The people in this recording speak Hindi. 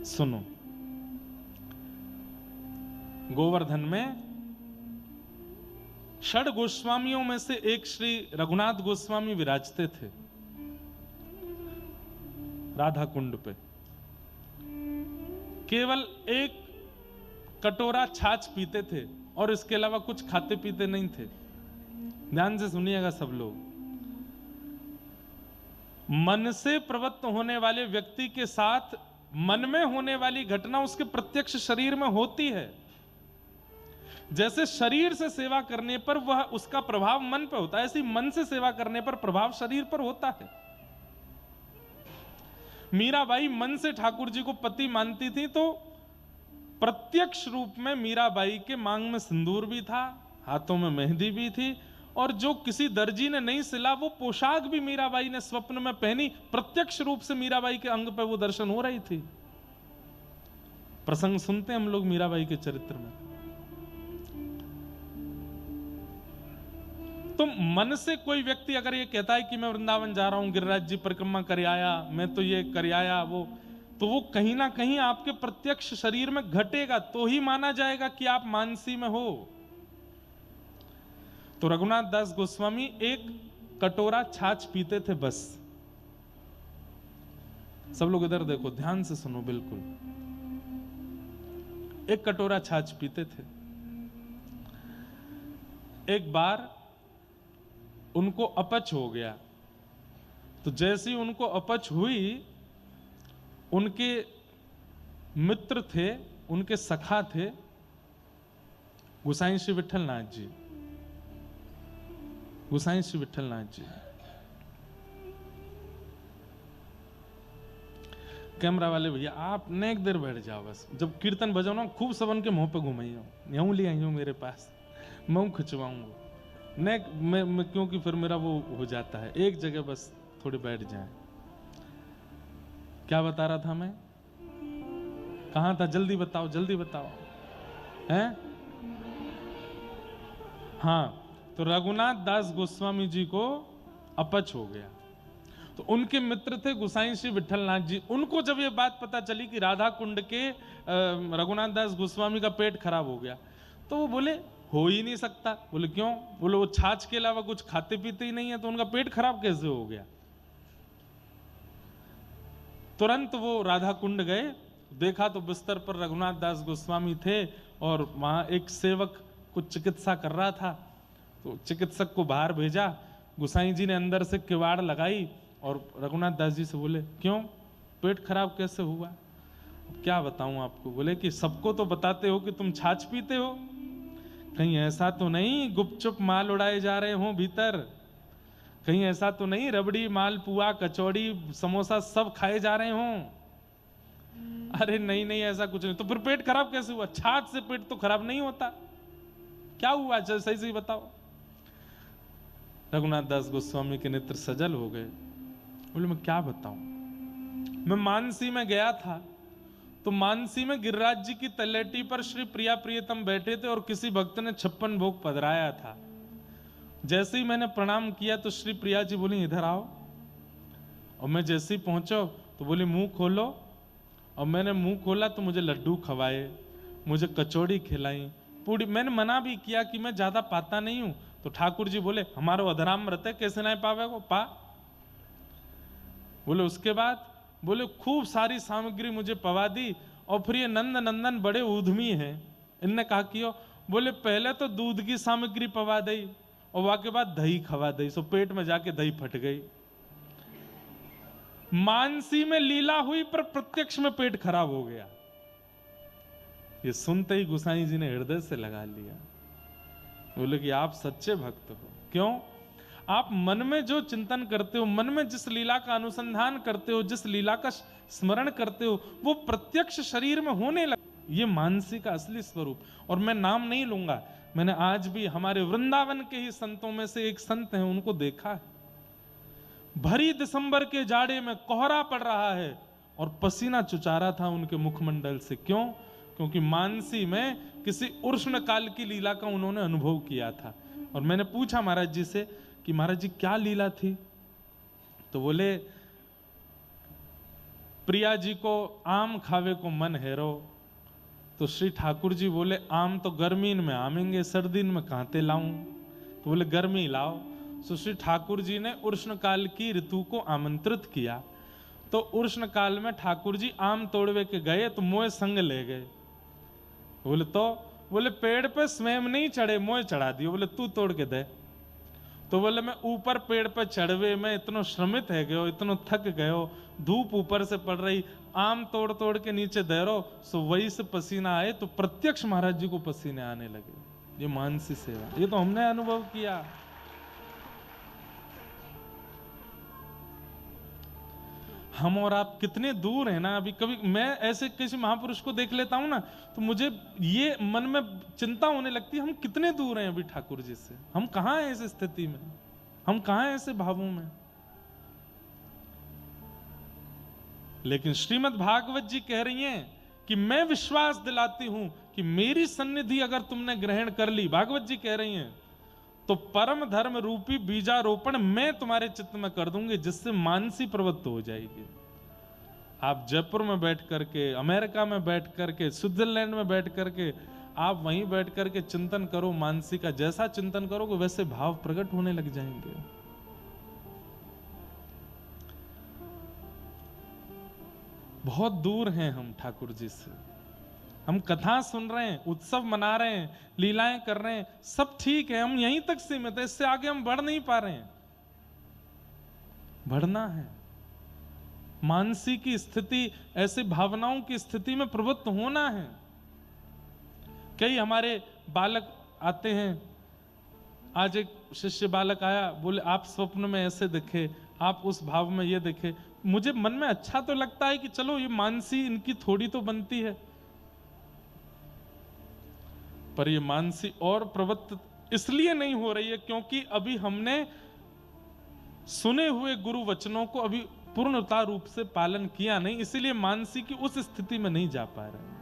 सुनो, गोवर्धन में षड गोस्वामियों में से एक श्री रघुनाथ गोस्वामी विराजते थे राधा कुंड पे। केवल एक कटोरा छाछ पीते थे और इसके अलावा कुछ खाते पीते नहीं थे। ध्यान से सुनिएगा सब लोग। मन से प्रवृत्त होने वाले व्यक्ति के साथ मन में होने वाली घटना उसके प्रत्यक्ष शरीर में होती है। जैसे शरीर से सेवा करने पर वह उसका प्रभाव मन पर होता है, ऐसे मन से सेवा करने पर प्रभाव शरीर पर होता है। मीराबाई मन से ठाकुर जी को पति मानती थी, तो प्रत्यक्ष रूप में मीराबाई के मांग में सिंदूर भी था, हाथों में मेहंदी भी थी, और जो किसी दर्जी ने नहीं सिला वो पोशाक भी मीराबाई ने स्वप्न में पहनी। प्रत्यक्ष रूप से मीराबाई के अंग पर वो दर्शन हो रही थी। प्रसंग सुनते हैं हम लोग मीराबाई के चरित्र में। तो मन से कोई व्यक्ति अगर ये कहता है कि मैं वृंदावन जा रहा हूं, गिरिराज जी परिक्रमा कर आया, मैं तो ये कर आया, तो वो कहीं ना कहीं आपके प्रत्यक्ष शरीर में घटेगा, तो ही माना जाएगा कि आप मानसी में हो। तो रघुनाथ दास गोस्वामी एक कटोरा छाछ पीते थे बस। सब लोग इधर देखो, ध्यान से सुनो बिल्कुल। एक कटोरा छाछ पीते थे। एक बार उनको अपच हो गया, तो जैसे ही उनको अपच हुई, उनके मित्र थे, उनके सखा थे गोसाई श्री विठल नाथ जी। गोसाई श्री विठल नाथ जी कैमरा वाले भैया, आप नेक देर बैठ जाओ बस। जब कीर्तन बजाओ ना, खूब सबन के मुंह पे घुमाइयो, यूं ले आइयो मेरे पास, मैं खिंचवाऊंगा नेक मैं क्योंकि फिर मेरा वो हो जाता है। एक जगह बस थोड़ी बैठ जाए। क्या बता रहा था मैं, कहां था? जल्दी बताओ, जल्दी बताओ। हैं? हाँ, तो रघुनाथ दास गोस्वामी जी को अपच हो गया, तो उनके मित्र थे गोसाई श्री विठल नाथ जी। उनको जब ये बात पता चली कि राधा कुंड के रघुनाथ दास गोस्वामी का पेट खराब हो गया, तो वो बोले हो ही नहीं सकता। बोले क्यों? बोले वो छाछ के अलावा कुछ खाते पीते ही नहीं है, तो उनका पेट खराब कैसे हो गया? तुरंत वो राधा कुंड गए, देखा तो बिस्तर पर रघुनाथ दास गोस्वामी थे और वहां एक सेवक कुछ चिकित्सा कर रहा था। तो चिकित्सक को बाहर भेजा, गोसाई जी ने अंदर से किवाड़ लगाई और रघुनाथ दास जी से बोले क्यों, पेट खराब कैसे हुआ? क्या बताऊं आपको? बोले कि सबको तो बताते हो कि तुम छाछ पीते हो, कहीं ऐसा तो नहीं गुपचुप माल उड़ाए जा रहे हो भीतर? कहीं ऐसा तो नहीं रबड़ी मालपुआ कचौड़ी समोसा सब खाए जा रहे हों? अरे नहीं नहीं, ऐसा कुछ नहीं। तो फिर पेट खराब कैसे हुआ? छाछ से पेट तो खराब नहीं होता। क्या हुआ, चल सही सही बताओ। रघुनाथ दास गोस्वामी के नेत्र सजल हो गए। बोले मैं क्या बताऊं, मैं मानसी में गया था, तो मानसी में गिरिराज जी की तलेटी पर श्री प्रिया प्रियतम बैठे थे और किसी भक्त ने 56 भोग पधराया था। जैसे ही मैंने प्रणाम किया तो श्री प्रिया जी बोली इधर आओ, और मैं जैसे ही पहुंचा तो बोली मुंह खोलो, और मैंने मुंह खोला तो मुझे लड्डू खवाए, मुझे कचौड़ी खिलाई, पूरी। मैंने मना भी किया कि मैं ज्यादा पाता नहीं हूं, तो ठाकुर जी बोले हमारा अधराम व्रत है, कैसे नहीं पावेगो, पा। बोले उसके बाद बोले खूब सारी सामग्री मुझे पवा दी, और फिर ये नंद नंदन बड़े उद्यमी हैं, इनने कहा कि बोले पहले तो दूध की सामग्री पवा दी और वहां के बाद दही खवा दी, सो पेट में जाके दही फट गई। मानसी में लीला हुई पर प्रत्यक्ष में पेट खराब हो गया। ये सुनते ही गोसाई जी ने हृदय से लगा लिया। बोले कि आप सच्चे भक्त हो। क्यों? आप मन में जो चिंतन करते हो, मन में जिस लीला का अनुसंधान करते हो, जिस लीला का स्मरण करते हो, वो प्रत्यक्ष शरीर में होने लगा। ये मानसी का असली स्वरूप। और मैं नाम नहीं लूंगा, मैंने आज भी हमारे वृंदावन के ही संतों में से एक संत हैं, उनको देखा है। भरी दिसंबर के जाड़े में कोहरा पड़ रहा है और पसीना चुचारा था उनके मुखमंडल से। क्यों? क्योंकि मानसी में किसी उष्ण काल की लीला का उन्होंने अनुभव किया था। और मैंने पूछा महाराज जी से कि महाराज जी क्या लीला थी? तो बोले प्रिया जी को आम खावे को मन हेरो, तो श्री ठाकुर जी बोले आम तो गर्मीन में आमेंगे, सर्दीन में कहां लाऊं? तो बोले गर्मी लाओ। तो श्री ठाकुर जी ने उष्ण काल की ऋतु को आमंत्रित किया। तो उष्ण काल में ठाकुर जी आम तोड़वे के गए तो मोए संग ले गए। बोले तो बोले पेड़ पे स्वयं नहीं चढ़े, मोए चढ़ा दियो, बोले तू तोड़ के दे। तो बोले मैं ऊपर पेड़ पे चढ़वे में इतना श्रमित है गयो, इतना थक गयो, धूप ऊपर से पड़ रही, आम तोड़ तोड़ के नीचे दे रो, सो वही से पसीना आए। तो प्रत्यक्ष महाराज जी को पसीने आने लगे। ये मानसी सेवा, ये तो हमने अनुभव किया। हम और आप कितने दूर हैं ना। अभी कभी मैं ऐसे किसी महापुरुष को देख लेता हूं ना, तो मुझे ये मन में चिंता होने लगती है, हम कितने दूर हैं अभी ठाकुर जी से। हम कहां हैं इस स्थिति में, हम कहां हैं ऐसे भावों में। लेकिन श्रीमद् भागवत जी कह रही हैं कि मैं विश्वास दिलाती हूं कि मेरी सन्निधि अगर तुमने ग्रहण कर ली, भागवत जी कह रही हैं, तो परम धर्म रूपी बीजारोपण मैं तुम्हारे चित्त में कर दूंगी, जिससे मानसी प्रवृत्त हो जाएगी। आप जयपुर में बैठ करके, अमेरिका में बैठ करके, स्विट्जरलैंड में बैठ करके, आप वहीं बैठ करके चिंतन करो मानसी का। जैसा चिंतन करोगे वैसे भाव प्रकट होने लग जाएंगे। बहुत दूर हैं हम ठाकुर जी से। हम कथा सुन रहे हैं, उत्सव मना रहे हैं, लीलाएं कर रहे हैं, सब ठीक है, हम यहीं तक सीमित है, इससे आगे हम बढ़ नहीं पा रहे हैं। बढ़ना है। मानसी की स्थिति, ऐसी भावनाओं की स्थिति में प्रवृत्त होना है। कई हमारे बालक आते हैं, आज एक शिष्य बालक आया, बोले आप स्वप्न में ऐसे दिखे, आप उस भाव में ये दिखे। मुझे मन में अच्छा तो लगता है कि चलो ये मानसी इनकी थोड़ी तो बनती है, पर ये मानसी और प्रवृत्त इसलिए नहीं हो रही है क्योंकि अभी हमने सुने हुए गुरु वचनों को अभी पूर्णता रूप से पालन किया नहीं, इसीलिए मानसी की उस स्थिति में नहीं जा पा रहे हैं।